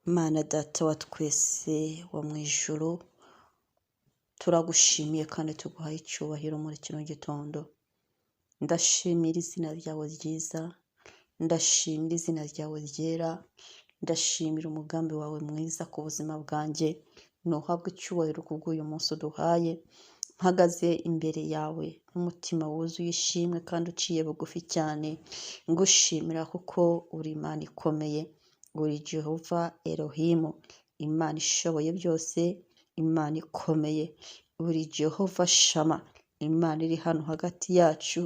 Mana data wa twese wo mu ijuru, turagushimiye kandi tuguhaye icyubahiro muri kino gitondo. Ndashimira izina ryawe ryiza, ndashimira izina ryawe ryera, ndashimira umugambi wawe mwiza ku buzima bwanjye. Nuhabwe icyubahiro kubw'uyu munsi uduhaye. Mpagaze imbere yawe n'umutima wuzuye ishimwe kandi uciye bugufi cyane, ngushimira kuko uri Imana ikomeye, uri Jehova Elohimu, Imana ishoboye byose, Imana ikomeye. Uri Jehova Shama, Imana iri hano hagati yacu,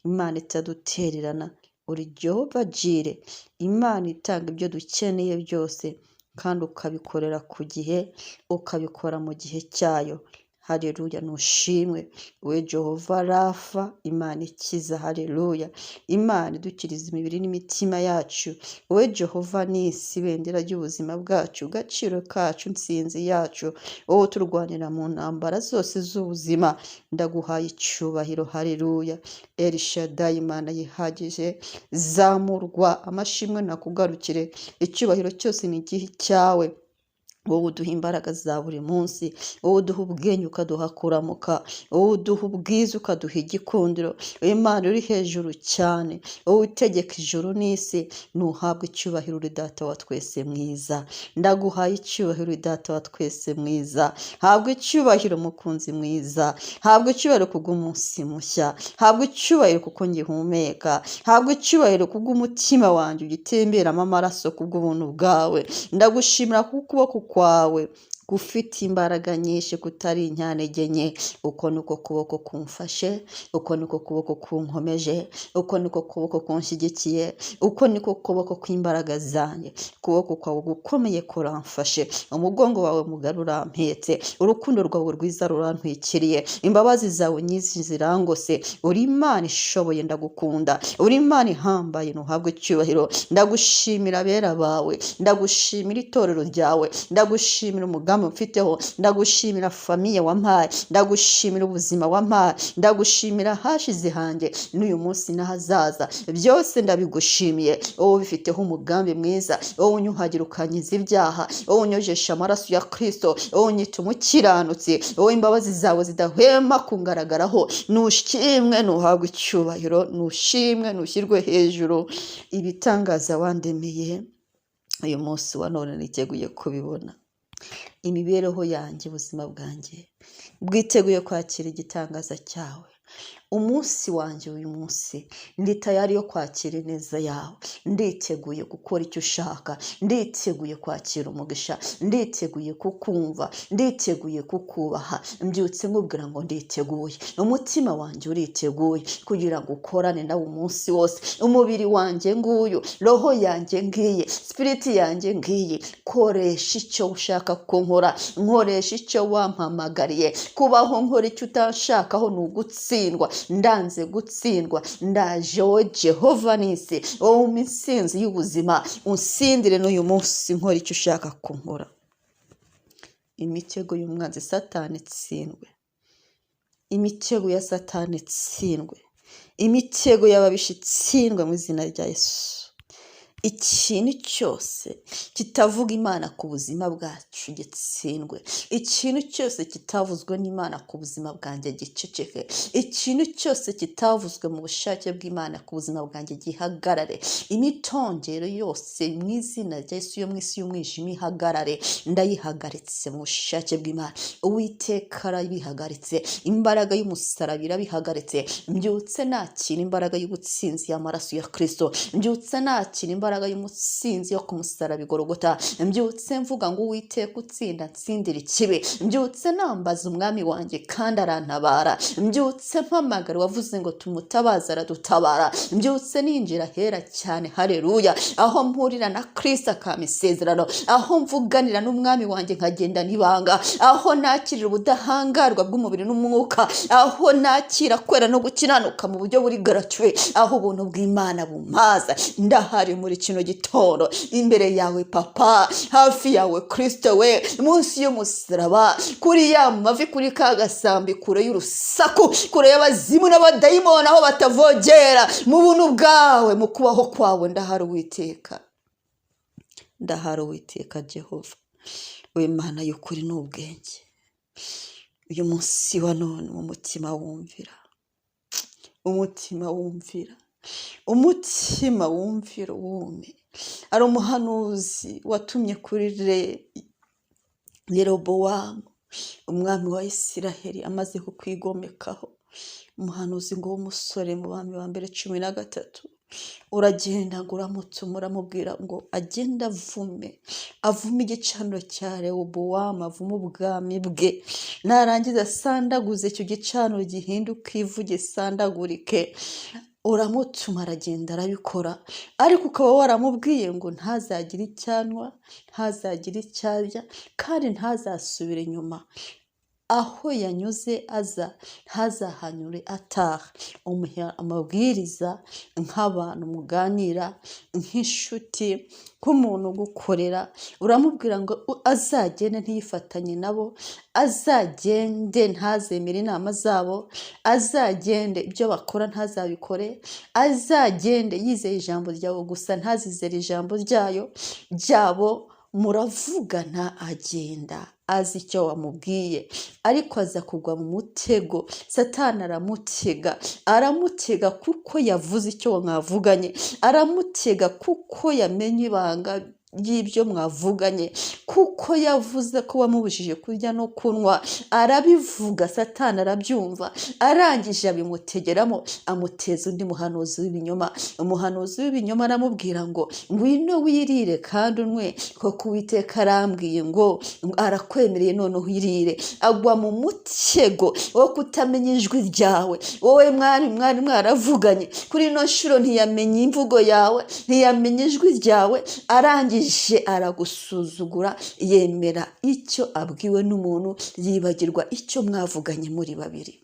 Imana itadutererana. Uri Jehova Jire, Imana itanga ibyo dukeneye byose kandi ukabikorera ku gihe, ukabikora mu gihe cyayo. Haleluya, nushimwe. We Jehova Rafa, Imana ikiza. Haleluya, Imana idukiriza imibiri n'imitima yacu. We Jehova Nisi, ibendera ry'ubuzima bwacu, gaciro kacu, nsinzi yacu, wowe turwanira mu ntambara zose z'ubuzima. Ndaguhaye icyubahiro. Haleluya, El Shaddai, Imana yihagije. Zamurwa, amashimwe nakugarukire, icyubahiro cyose ni igihe cyawe. Wowe uduha imbaraga za buri munsi, wowe uduha ubwenge ukaduha kuramuka, wowe uduha ubwiza ukaduha igikundiro. Imana uri hejuru cyane, wowe utegeka ijuru n'isi. Nuhabwe icyubahiro uri data wa twese mwiza. Ndaguhaye icyubahiro uri data wa twese mwiza. Habwe icyubahiro mukunzi mwiza, habwe icyubahiro kubw'umunsi mushya, habwe icyubahiro kuko ngihumeka, habwe icyubahiro kubw'umutima wanjye ugitemberamo amaraso kubw'ubuntu bwawe. Ndagushimira kuko ukuboko kwawe gufite imbaraga nyinshi kutari intyanege nke. Uko niko kuboko kumfashe, uko niko kuboko kunkomeje, uko niko kuboko kunshyigikiye, uko niko kuboko kw'imbaraga zanjye. Ukuboko kwawe gukomeye kuramfashe, umugongo wawe mugari urampetse, urukundo rwawe rwiza rurantwikiriye, imbabazi zawe nyinshi zirangose. Uri Imana ishoboye, ndagukunda. Uri Imana ihambaye, nuhabwe icyubahiro. Ndagushimira abera bawe, ndagushimira itorero ryawe, ndagushimira umugambi mfiteho, ndagushimira famiye wampaye, ndagushimira ubuzima wampaye, ndagushimira hashize hanjye n'uyu munsi n'ahazaza. Byose ndabigushimiye. Wowe bifiteho umugambi mwiza, wowe unyuhagira ukankiza ibyaha, wowe unyojesha amaraso ya Kristo, wowe unyita umukiranutsi, wowe imbabazi zawe zidahwema kungaragaraho. Nushimwe, nuhabwe icyubahiro, nushimwe, nushyirwe hejuru. Ibitangaza wandemeye uyu munsi wa none niteguye kubibona. Imibereho yanjye, ubuzima bwanjye bwiteguye kwakira igitangaza cyawe. Umunsi wanjye uyu munsi ndi tayari yo kwakira ineza yawe. Nditeguye gukora icyo ushaka, nditeguye kwakira umugisha, nditeguye kukumva, nditeguye kukubaha. Mbyutse nkubwira ngo nditeguye. Umutima wanjye uriteguye kugira ngo ukorane nawe umunsi wose. Umubiri wanjye nguyu, roho yanjye ngiye, spiriti yanjye ngiye. Koresha icyo ushaka ko nkora, nkoresha icyo wampamagariye. Kubaho nkora icyo utashakaho ni ugutsindwa. Ndanze gutsindwa. Ndaje wowe Jehova Nisi, wowe imitsinzi y'ubuzima. Unsindire n'uyu munsi nkora icyo ushaka ko nkora. Imitego y'umwanzi Satani itsindwe, imitego ya Satani itsindwe, imitego y'ababisha itsindwe mu izina rya Yesu. Ikintu cyose kitavuga Imana ku buzima bwacu gitsindwe. Ikintu cyose kitavuzwe n'Imana ku buzima bwanjye giceceke. Ikintu cyose kitavuzwe mu bushake bw'Imana ku buzima bwanjye gihagarare. Imitongero yose mu izina rya Yesu yo mu isi y'umwijima ihagarare. Ndayihagaritse mu bushake bw'Imana. Uwiteka arabihagaritse, imbaraga y'umusaraba irabihagaritse. Mbyutse nakira imbaraga y'ubutsinzi y'amaraso ya Kristo. Mbyutse nakira imbaraga y'umutsinzi yo ku musaraba i Golgotha. Mbyutse mvuga ngo Uwiteka utsinda ntsindira ikibi. Mbyutse nambaza umwami wanjye kandi arantabara. Mbyutse mpamagara wavuze ngo tumutabaza aradutabara. Mbyutse ninjira hera cyane. Haleluya, aho mpurira na Kristo akampa isezerano, aho mvuganira n'umwami wanjye nkagenda n'ibanga, aho nakirira ubudahangarwa bw'umubiri n'umwuka, aho nakira kwera no gukiranuka mu buryo buri gratuit, aho ubuntu bw'Imana bumaza. Ndahari muri kino gitondo imbere yawe Papa, hafi yawe Kristo we, munsi y'umusaraba, kuri ya mavi, kuri ka gasambi, kure y'urusaku, kure y'abazimu n'abadayimoni aho batavogera. Mu buntu bwawe, mu kubaho kwawe ndahari Uwiteka. ndahari Uwiteka Jehova, we Mana y'ukuri n'ubwenge. Uyu munsi wa none umutima wumvira, umutima wumvira, umutima wumvira wume. Ari umuhanuzi watumye kuri Yerobowamu umwami wa Isiraheli amaze kukwigomekaho, umuhanuzi ngo w'umusore mu bami ba mbere 13, uragenda ngo uramutuma uramubwira ngo agenda avume igicaniro cya Rehobowamu, avume ubwami bwe, narangiza asandaguze icyo gicaniro gihinduka ivu gisandagurike. Uramutuma aragenda arabikora, ariko ukaba waramubwiye ngo ntazagire icyanwa, ntazagire icyarya, kandi ntazasubire inyuma. Aho yanyuze aza ntazahanyure ataha. Umuha amabwiriza nk'abantu muganira, nk'inshuti, nk'umuntu ugukorera. Uramubwira ngo azagende ntiyifatanye nabo, azagende ntazemere inama zabo, azagende ibyo bakora ntazabikore, azagende yizeye ijambo ryawe gusa ntazizere ijambo ryabo. Muravugana agenda azi icyo wamubwiye, ariko aza kugwa mu mutego. Satani aramutega kuko yavuze icyo mwavuganye, aramutega kuko yamenye ibanga y'ibyo mwavuganye, kuko yavuze ko wamubujije kurya no kunywa. Arabivuga, Satani arabyumva, arangije abimutegeramo, amuteza undi muhanuzi w'ibinyoma. Umuhanuzi w'ibinyoma aramubwira ngo ngwino wirire kandi unwe, kuko Uwiteka arambwiye ngo arakwemereye none uhirire. Agwa mu mutego wo kutamenya ijwi ryawe. Wowe mwari mwaravuganye, kuri ino nshuro ntiyamenye imvugo yawe, ntiyamenye ijwi ryawe, arangije aragusuzugura, yemera icyo abwiwe n'umuntu, yibagirwa icyo mwavuganye muri babiri.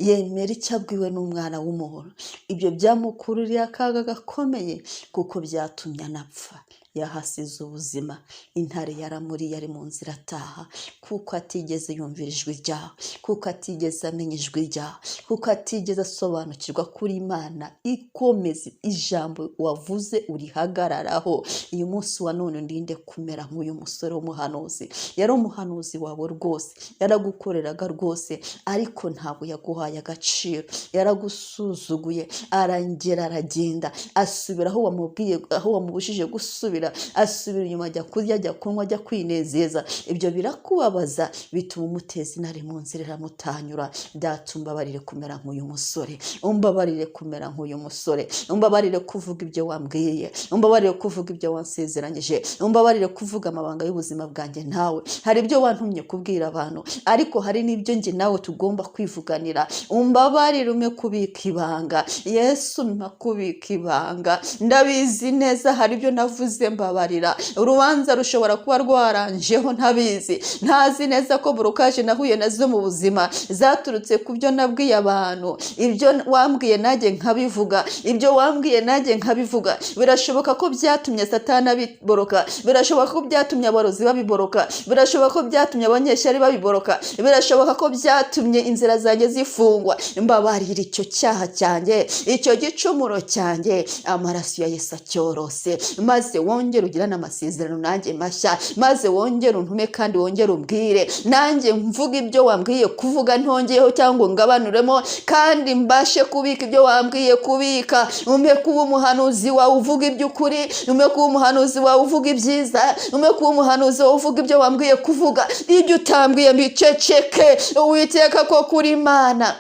Yemera icyo abwiwe n'umwana w'umuntu. Ibyo byamukururiye akaga gakomeye, kuko byatumye anapfa. Yahasize ubuzima. Intare yaramuriye ari mu nzira ataha, kuko atigeze yumvira ijwi ryawe, kuko atigeze amenya ijwi ryawe, kuko atigeze asobanukirwa kuri Imana ikomeza ijambo wavuze urihagararaho. Uyu munsi wa none ndinde kumera nk'uyu musore w'umuhanuzi. Yari umuhanuzi wawe rwose, yaragukoreraga rwose, ariko ntabwo yaguhaye agaciro, yaragusuzuguye. Aragenda asubira aho wamubwiye, aho wamubujije gusubira, asubira inyuma, ajya kurya, ajya kunywa, ajya kwinezeza. Ibyo birakubabaza, bituma umuteza intare mu nzira iramutanyura. Data, umbabarire kumera nk'uyu musore, umbabarire kumera nk'uyu musore, umbabarire kuvuga ibyo wambwiye, umbabarire kuvuga ibyo wansezeranyije, umbabarire kuvuga amabanga y'ubuzima bwanjye nawe. Hari ibyo wantumye kubwira abantu, ariko hari n'ibyo njye nawe tugomba kwivuganira. Umbabarire ume kubika ibanga. Yesu, mpa kubika ibanga. Ndabizi neza hari ibyo navuze, mbabarira. Urubanza rushobora kuba rwaranjeho ntabizi, ntazi neza ko burukaje nahuye nazo mu buzima zaturutse ku byo nabwiye abantu. Ibyo wambwiye nanjye nkabivuga, ibyo wambwiye nanjye nkabivuga. Birashoboka ko byatumye Satani abiboroka, birashoboka ko byatumye abarozi babiboroka, birashoboka ko byatumye abanyeshyari babiboroka, birashoboka ko byatumye inzira zanjye zifungwa. Mbabarira icyo cyaha cyanjye, icyo gicumuro cyanjye. Amaraso ya Yesu acyorose, maze wongere ugirane amasezerano nanjye mashya, maze wongere untume kandi wongere umbwire, nanjye mvuga ibyo wambwiye kuvuga, ntongeyeho cyangwa ngabanuremo, kandi mbashe kubika ibyo wambwiye kubika. Ume kuba umuhanuzi wawe uvuga iby'ukuri, ume kuba umuhanuzi wawe uvuga ibyiza, ume kuba umuhanuzi wawe uvuga ibyo wambwiye kuvuga. Ibyo utambwiye mbiceceke. Uwiteka ko kuri Imana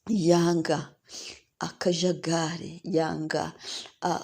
yanga akajagari, yanga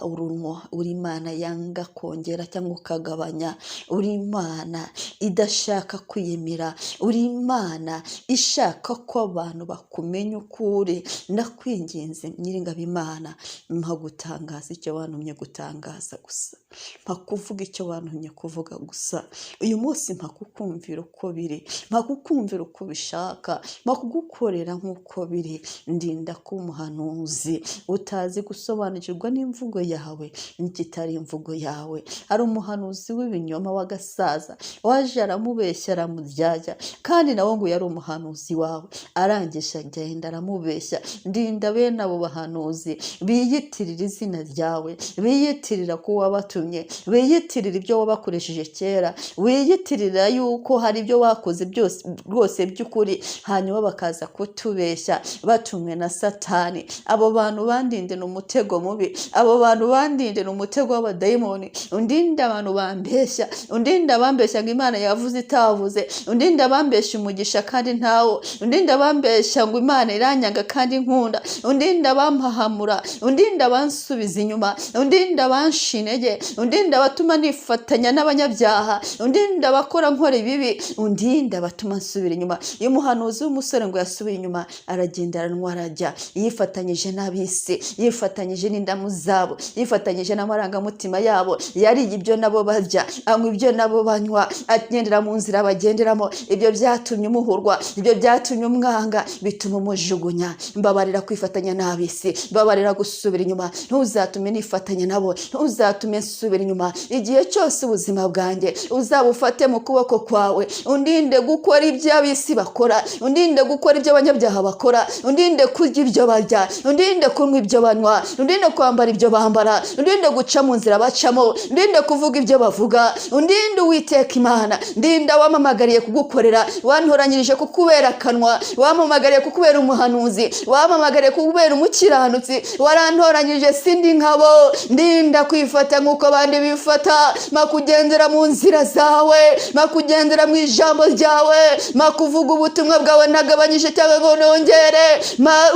urunwa, uri Imana yanga kongera cyangwa ukagabanya, uri Imana idashaka kwiyemera, uri Imana ishaka ko abantu bakumenya ukuri. Ndakwinginze Nyiringabo Imana, mpa gutangaza icyo wantumye gutangaza gusa, mpa kuvuga icyo wantumye kuvuga gusa. Uyu munsi mpa kukumvira uko biri, mpa kukumvira uko bishaka, mpa kugukorera nk'uko biri. Ndinda kuba umuhanuzi utazi gusobanukirwa n'imvugo imvugo yawe n'ikitari imvugo yawe. Hari umuhanuzi w'ibinyoma w'agasaza waje aramubeshya aramuryarya, kandi nawe ngo yari umuhanuzi wawe, arangije agenda aramubeshya. Ndinda bene abo bahanuzi biyitirira izina ryawe, biyitirira ko wabatumye, biyitirira ibyo wabakoresheje kera, wiyitirira yuko hari ibyo wakoze byose rwose by'ukuri, hanyuma bakaza kutubeshya batumwe na Satani. Abo bantu bandinde n'umutego mubi, abo bantu bandinde n'umutego w'abadayimoni. Undinde abantu bambeshya, undinde abambeshya ngo Imana yavuze itavuze, undinde abambeshya umugisha kandi ntawo, undinde abambeshya ngo Imana iranyanga kandi nkunda, undinde abampahamura, undinde abansubiza inyuma, undinde abanshinege, undinde abatuma nifatanya n'abanyabyaha, undinde abakora nkora ibibi, undinde abatuma nsubira inyuma. Iyo umuhanuzi w'umusore ngo yasubiye inyuma, aragenda aranwa arajya, yifatanyije n'abisi, yifatanyije n'indamu zabo, yifatanyije n'amarangamutima yabo, yariye ibyo nabo barya, anywa ibyo nabo banywa, agendera mu nzira bagenderamo. Ibyo byatumye umuhurwa, ibyo byatumye umwanga, bituma umujugunya. Mbabarira kwifatanya n'abisi, mbabarira gusubira inyuma, ntuzatume nifatanya nabo, ntuzatume nsubira inyuma. Igihe cyose ubuzima bwanjye uzabufate mu kuboko kwawe, undinde gukora ibyo abisi bakora, undinde gukora ibyo abanyabyaha bakora, undinde kurya ibyo barya, undinde kunywa ibyo banywa, undinde kwambara ibyo bambara, undinde guca mu nzira bacamo, undinde kuvuga ibyo bavuga. Undinde Uwiteka Imana, ndinda wamamagariye kugukorera, wantoranyirije kukubera akanwa, wamamagariye kukubera umuhanuzi, wamamagariye kukubera umukiranutsi, warantoranyirije sindi nkabo. Ndinda kwifata nk'uko abandi bifata, makugendera mu nzira zawe, makugendera mu ijambo ryawe, makuvuga ubutumwa bwawe ntagabanyije cyangwa ngo nongere.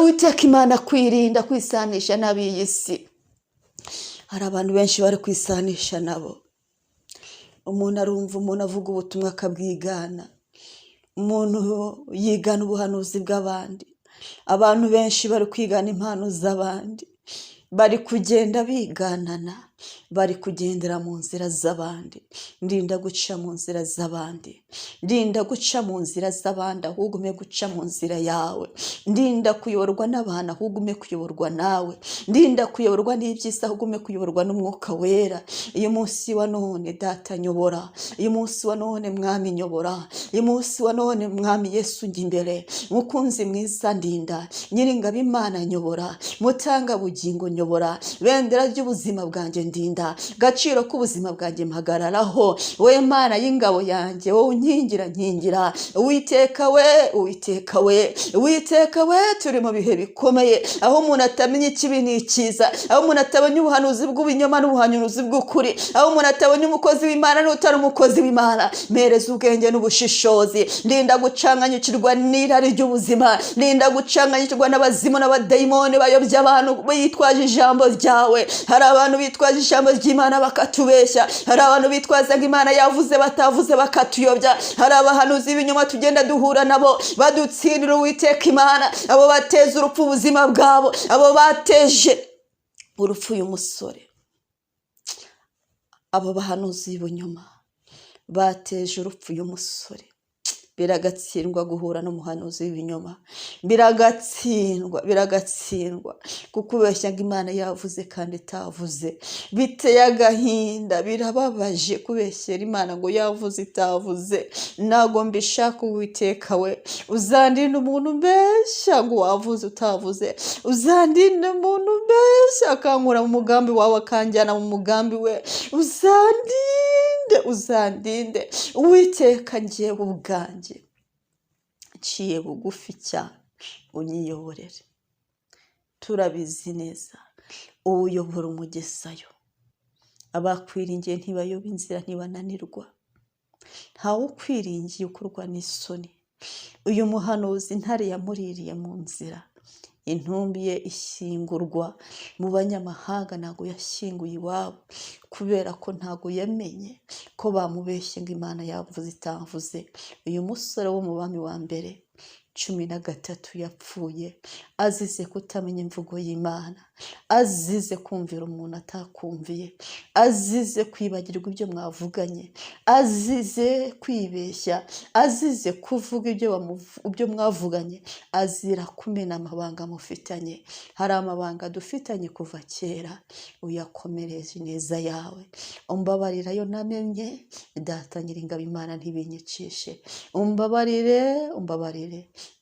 Uwiteka Imana, kwirinda kwisanisha n'ab'iyi si. Hari abantu benshi bari kwisanisha nabo. Umuntu arumva umuntu avuga ubutumwa akabwigana, umuntu yigana ubuhanuzi bw'abandi. Abantu benshi bari kwigana impano z'abandi, bari kugenda biganana, bari kugendera mu nzira z'abandi. Ndinda guca mu nzira z'abandi, ndinda guca mu nzira z'abandi, ahubwo ume guca mu nzira yawe. Ndinda kuyoborwa n'abantu, ahubwo ume kuyoborwa nawe. Ndinda kuyoborwa n'iby'isi, ahubwo ume kuyoborwa n'Umwuka Wera. Uyu munsi wa none Data nyobora, uyu munsi wa none Mwami nyobora, uyu munsi wa none Mwami Yesu njya imbere. Mukunzi mwiza ndinda, Nyiringabo Imana nyobora, Mutanga bugingo nyobora, bendera ry'ubuzima bwanjye ndinda, gaciro k'ubuzima bwanjye mpagararaho. We Mana y'ingabo yanjye, wowe unkingira nkingira. Uwiteka we, Uwiteka we, Uwiteka we, turi mu bihe bikomeye, aho umuntu atamenya ikibi n'icyiza, aho umuntu atabonye ubuhanuzi bw'ibinyoma n'ubuhanuzi bw'ukuri, aho umuntu atabonye umukozi w'Imana n'utari umukozi w'Imana. Mpereza ubwenge n'ubushishozi. Ndinda gucanganyikirwa n'irari ry'ubuzima, ndinda gucanganyikirwa n'abazimu n'abadayimoni bayobya abantu bitwaje ijambo ryawe. Hari abantu bitwaje ijambo ry'Imana bakatubeshya, hari abantu bitwazaga Imana yavuze batavuze bakatuyobya, hari abahanuzi b'ibinyoma tugenda duhura nabo badutsindira. Uwiteka Imana, abo bateza urupfu ubuzima bwabo, abo bateje urupfu uyu musore, abo bahanuzi b'ibinyoma bateje urupfu uyu musore. Biragatsindwa guhura n'umuhanuzi w'ibinyoma, biragatsindwa kukubeshya ngo Imana yavuze kandi itavuze. Biteye agahinda, birababaje kubeshyera Imana ngo yavuze itavuze. Ntago mbishaka Uwiteka we. Uzandinde umuntu mbeshya ngo wavuze utavuze, uzandinde umuntu mbeshya akankura mu mugambi wawe akanjyana mu mugambi we. Uzandinde Uwiteka, njyewe ubwanjye nciye bugufi cyane, unyiyoborere. Turabizi neza uyobora umugesayo, abakwiringiye ntibayoba inzira ntibananirwa. Ntawe ukwiringiye ukorwa n'isoni. Uyu muhanuzi ntare yamuririye mu nzira, intumbi ye ishyingurwa mu banyamahanga, ntago yashyinguye iwabo, kubera ko ntago yamenye ko bamubeshye ngo Imana yavuze itavuze. Uyu musore wo mu bami wa mbere 13 yapfuye azize kutamenya imvugo y'Imana. azize kumvira umuntu atakumviye, azize kwibagirwa ibyo mwavuganye, azize kwibeshya, azize kuvuga ibyo mwavuganye, azira kumena amabanga mufitanye. Hari amabanga dufitanye kuva kera, uyakomereze ineza yawe. Umbabarira yo namenye, Data Nyiringabo Imana ntibinyicishe. Umbabarire,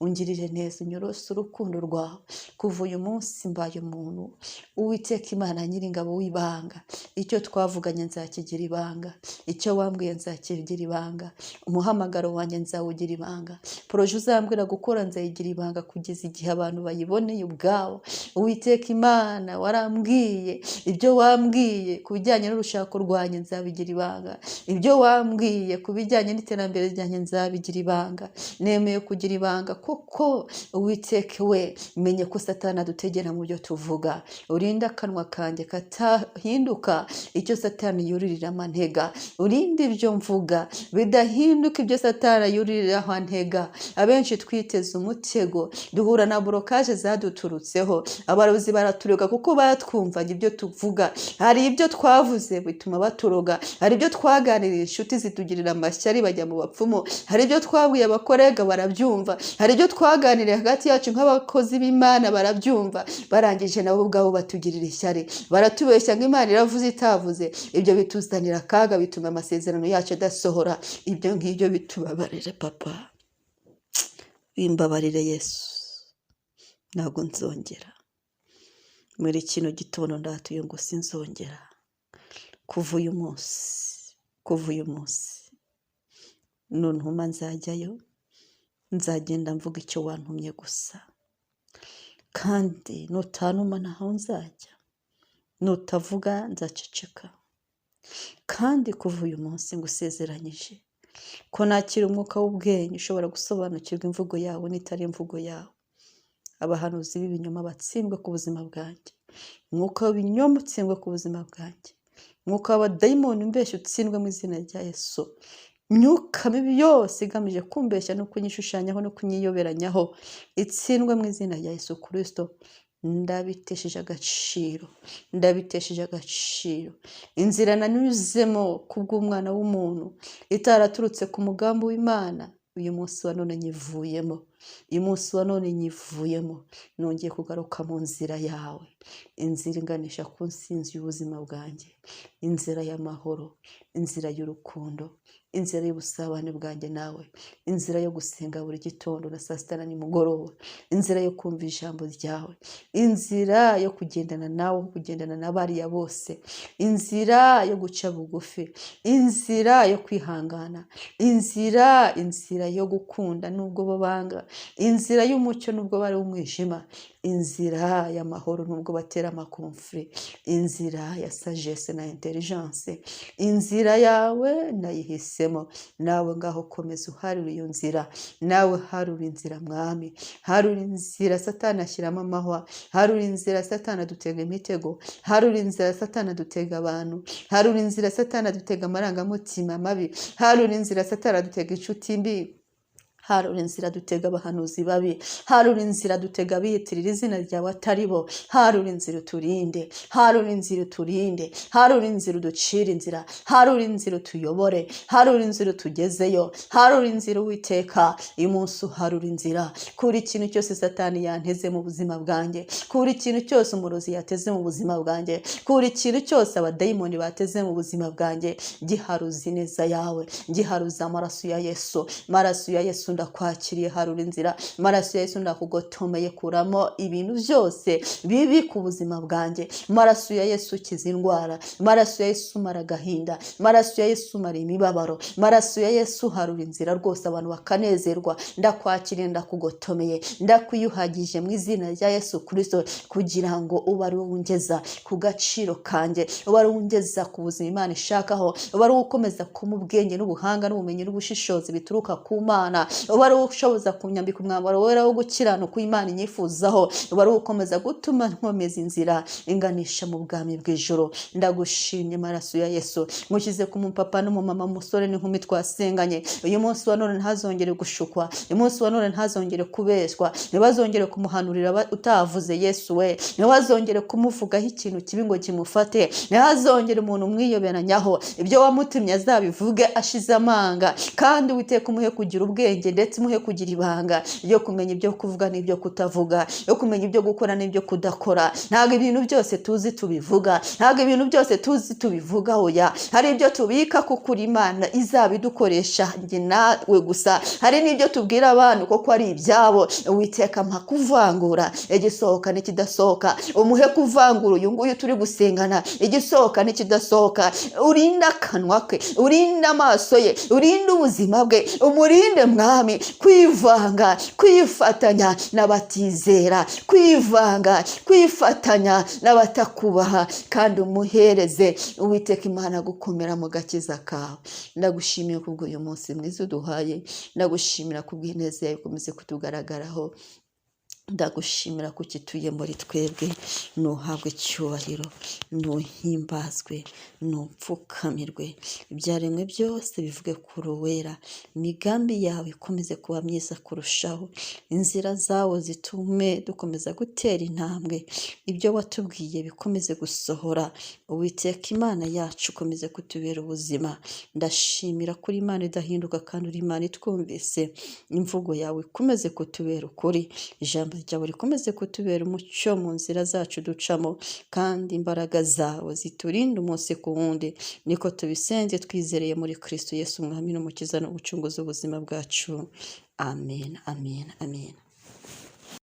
ungirire neza, unyorose urukundo rwawe. Kuva uyu munsi mbaye umuntu, Uwiteka Imana Nyiringabo w'ibanga. Icyo twavuganye nzakigira ibanga, icyo wambwiye nzakigira ibanga, umuhamagaro wanjye nzawugira ibanga, poroje uzambwira gukora nzayigira ibanga kugeza igihe abantu bayiboneye ubwabo. Uwiteka Imana warambwiye, ibyo wambwiye ku bijyanye n'urushako rwanjye nzabigira ibanga, ibyo wambwiye ku bijyanye n'iterambere ryanjye nzabigira ibanga. Nemeye kugira ibanga kuko Uwiteka we, menye ko Satani adutegera mu byo tuvuga. Urinde akanwa kanjye katahinduka icyo Satani yuririra amantega. Urinde ibyo mvuga bidahinduka ibyo Satani yuririraho antega. Abenshi twiteze umutego, duhura na borokaje zaduturutseho. Abarozi baraturoga kuko batwumvaga ibyo tuvuga. Hari ibyo twavuze bituma baturoga, hari ibyo twaganiriye inshuti zitugirira amashyari bajya mu bapfumu, hari ibyo twabwiye abakorega barabyumva, hari ibyo twaganiriye hagati yacu nk'abakozi b'Imana barabyumva, barangije nabo ubwabo batugirira ishyari, baratubeshya ngo Imana iravuze itavuze. Ibyo bituzanira akaga, bituma amasezerano yacu adasohora. Ibyo ngibyo bitubabarire Papa, bimbabarire Yesu, ntabwo nzongera. Muri kino gitondo ndatuye ngo sinzongera. Kuva uyu munsi nuntuma nzajyayo, nzagenda mvuga icyo wantumye gusa, kandi nutantuma ntaho nzajya, nutavuga nzaceceka. Kandi kuva uyu munsi ngusezeranyije ko nakira umwuka w'ubwenge ushobora gusobanukirwa imvugo yawe n'itari imvugo yawe. Abahanuzi b'ibinyoma batsindwe ku buzima bwanjye, umwuka w'ibinyoma utsindwe ku buzima bwanjye, umwuka w'abadayimoni umbeshya utsindwe mu izina rya Yesu. Imyuka mibi yose igamije kumbeshya no kunyishushanyaho no kunyiyoberanyaho itsindwe mu izina rya Yesu Kristo. Ndabitesheje agaciro. Inzira nanyuzemo kubw'umwana w'umuntu itaraturutse ku mugambi w'Imana, uyu munsi wa none nyivuyemo. Nongeye kugaruka mu nzira yawe, inzira inganisha ku nsinzi y'ubuzima bwanjye, inzira y'amahoro, inzira y'urukundo, inzira y'ubusabane bwanjye nawe, inzira yo gusenga buri gitondo na saa sita na nimugoroba, inzira yo kumva ijambo ryawe, inzira yo kugendana nawe, kugendana na bariya bose, inzira yo guca bugufi, inzira yo kwihangana, inzira yo gukunda nubwo babanga, inzira y'umucyo nubwo bari umwijima, inzira y'amahoro nubwo batera amakonfuri, inzira ya sagesse na intelligence. Inzira yawe nayihisemo, nawe ngaho komeza uharura iyo nzira. Nawe harura inzira Mwami, harura inzira Satani ashyiramo amahwa, harura inzira Satani adutega imitego, harura inzira Satani adutega abantu, harura inzira Satani adutega amarangamutima mabi, harura inzira Satani adutega inshuti mbi, harura inzira dutega abahanuzi babi, harura inzira dutega abiyitirira izina ryawe atari bo. Harura inzira uturinde, harura inzira uturinde, harura inzira uducira inzira, harura inzira utuyobore, harura inzira utugezeyo, harura inzira Uwiteka. Uyu munsi uharura inzira kuri ikintu cyose Satani yanteze mu buzima bwanjye, kuri ikintu cyose umurozi yateze mu buzima bwanjye, kuri ikintu cyose abadayimoni bateze mu buzima bwanjye. Giharuza ineza yawe, giharuza amaraso ya Yesu. Maraso ya Yesu ndakwakiriye, harura inzira. Maraso ya Yesu ndakugotomeye, kuramo ibintu byose bibi ku buzima bwanjye. Maraso ya Yesu kiza indwara, maraso ya Yesu mara agahinda, maraso ya Yesu mara imibabaro, maraso ya Yesu harura inzira rwose abantu bakanezerwa. Ndakwakiriye, ndakugotomeye, ndakwiyuhagije mu izina rya Yesu Kristo, kugira ngo ube ari wowe ungeza ku gaciro kanjye, ube ari wowe ungeza ku buzima Imana ishakaho, ube ari wowe ukomeza kuma ubwenge n'ubuhanga n'ubumenyi n'ubushishozi bituruka ku Mana. uba ari ushoboza kunyambika umwambaro wera wo gukiranuka Imana inyifuzaho, uba ari ukomeza gutuma nkomeza inzira inganisha mu bwami bw'ijoro. Ndagushimye maraso ya Yesu, mukize ku mupapa n'umumama, umusore n'inkumi twasenganye. Uyu munsi wa none ntazongere gushukwa, uyu munsi wa none ntazongere kubeswa, ntibazongere kumuhanurira utavuze Yesu we, ntibazongere kumuvugaho ikintu kibi ngo kimufate, ntihazongere umuntu umwiyoberanyaho. Ibyo wamutumye azabivuge ashize amanga, kandi Uwiteka umuhe kugira ubwenge ndetse umuhe kugira ibanga ryo kumenya ibyo kuvuga n'ibyo kutavuga, yo kumenya ibyo gukora n'ibyo kudakora. Ntabwo ibintu byose tuzi tubivuga, ntabwo ibintu byose tuzi tubivuga oya, hari ibyo tubika kuko Imana izabidukoresha njye nawe gusa, hari n'ibyo tubwira abantu kuko ari ibyabo. Uwiteka mpa kuvangura igisohoka n'ikidasohoka, umuhe kuvangura uyu nguyu turi gusengana, igisohoka n'ikidasohoka. Urinde akanwa ke, urinde amaso ye, urinde ubuzima bwe, umurinde Mwami kwivanga, kwifatanya n'abatizera, kwivanga, kwifatanya n'abatakubaha, kandi umuhereze Uwiteka Imana gukomera mu gakiza kawe. Ndagushimiye kubw'uyu munsi mwiza uduhaye, ndagushimira kubw'ineza yawe ikomeze kutugaragaraho, ndagushimira ko ukituye muri twebwe. Nuhabwe icyubahiro, nuhimbazwe, nupfukamirwe, ibyaremwe byose bivuge kuri Uwera. Imigambi yawe ikomeze kuba myiza kurushaho, inzira zawe zitume dukomeza gutera intambwe, ibyo watubwiye bikomeze gusohora. Uwiteka Imana yacu ukomeze kutubera ubuzima. Ndashimira kuri Imana idahinduka kandi uri Imana itwumvise. Imvugo yawe ikomeze kutubera ukuri, ijambo ryawe rikomeze kutubera umucyo mu nzira zacu ducamo, kandi imbaraga zawe ziturinde umunsi ku wundi. Niko tubisenze twizereye muri Kristo Yesu umwami n'umukiza n'umucunguzi w'ubuzima bwacu. Amen, amen, amen.